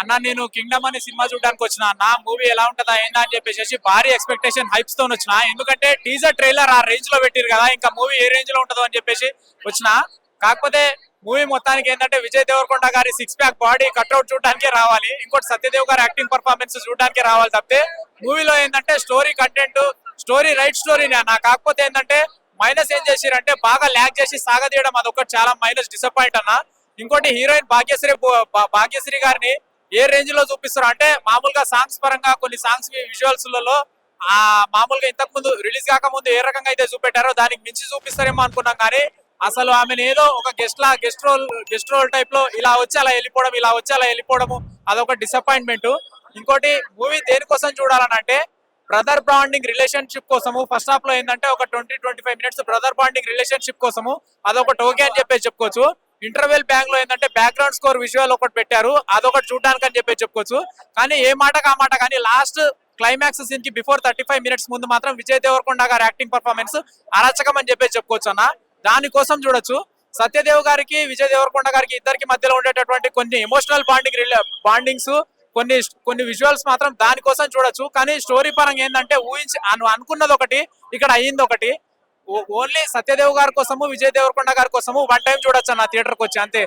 అన్న నేను కింగ్డమ్ అనే సినిమా చూడడానికి వచ్చిన అన్న, మూవీ ఎలా ఉంటుందా ఏందా అని చెప్పేసి భారీ ఎక్స్పెక్టేషన్ హైప్స్ తో వచ్చిన. ఎందుకంటే టీజర్ ట్రైలర్ ఆ రేంజ్ లో పెట్టిరు కదా, ఇంకా మూవీ ఏ రేంజ్ లో ఉంటుందో అని చెప్పేసి వచ్చిన. కాకపోతే మూవీ మొత్తానికి ఏంటంటే విజయ్ దేవరకొండ గారి సిక్స్ ప్యాక్ బాడీ కట్అవుట్ చూడడానికి రావాలి, ఇంకోటి సత్యదేవ్ గారి యాక్టింగ్ పర్ఫార్మెన్స్ చూడడానికి రావాలి తప్పితే మూవీలో ఏంటంటే స్టోరీ కంటెంట్ స్టోరీ రైట్ స్టోరీనే అన్న. కాకపోతే ఏంటంటే మైనస్ ఏం చేసిరంటే బాగా ల్యాగ్ చేసి సాగదీయడం, అదొకటి చాలా మైనస్ డిసప్పాయింట్ అన్న. ఇంకోటి హీరోయిన్ భాగ్యశ్రీ గారిని ఏ రేంజ్ లో చూపిస్తారు అంటే మామూలుగా సాంగ్స్ పరంగా కొన్ని సాంగ్స్ విజువల్స్ లలో ఆ మామూలుగా ఇంతకు ముందు రిలీజ్ కాక ముందు ఏ రకంగా అయితే చూపెట్టారో దానికి మించి చూపిస్తారేమో అనుకున్నాం, కానీ అసలు ఆమెను ఏదో ఒక గెస్ట్ రోల్ టైప్ లో ఇలా వచ్చి అలా వెళ్ళిపోవడం, ఇలా వచ్చి అలా వెళ్ళిపోవడము, అదొక డిసప్పాయింట్మెంట్. ఇంకోటి మూవీ దేనికోసం చూడాలనంటే బ్రదర్ బాండింగ్ రిలేషన్షిప్ కోసము. ఫస్ట్ హాఫ్ లో ఏంటంటే ఒక 20-25 మినిట్స్ బ్రదర్ బాండింగ్ రిలేషన్షిప్ కోసము, అదొకటి ఓకే అని చెప్పేసి చెప్పుకోవచ్చు. ఇంటర్వెల్ బ్యాంక్ లో ఏంటంటే బ్యాక్గ్రౌండ్ స్కోర్ విజువల్ ఒకటి పెట్టారు, అదొకటి చూడడానికి అని చెప్పి చెప్పుకోవచ్చు. కానీ ఏ మాట కా మాట కానీ లాస్ట్ క్లైమాక్స్ సీన్ కి బిఫోర్ 35 మినిట్స్ ముందు మాత్రం విజయ్ దేవరకొండ గారి యాక్టింగ్ పర్ఫార్మెన్స్ అరాచకం అని చెప్పి చెప్పుకోవచ్చు అన్న. దానికోసం చూడొచ్చు. సత్యదేవ్ గారికి విజయ్ దేవరకొండ గారికి ఇద్దరికి మధ్యలో ఉండేటటువంటి కొన్ని ఎమోషనల్ బాండింగ్స్ కొన్ని కొన్ని విజువల్స్ మాత్రం దానికోసం చూడొచ్చు. కానీ స్టోరీ పరంగా ఏంటంటే అనుకున్నది ఒకటి, ఇక్కడ అయ్యింది ఒకటి. ఓన్లీ సత్యదేవ్ గారి కోసము విజయ్ దేవరకొండ గారి కోసము వన్ టైం చూడొచ్చు అన్న థియేటర్కి వచ్చి, అంతే.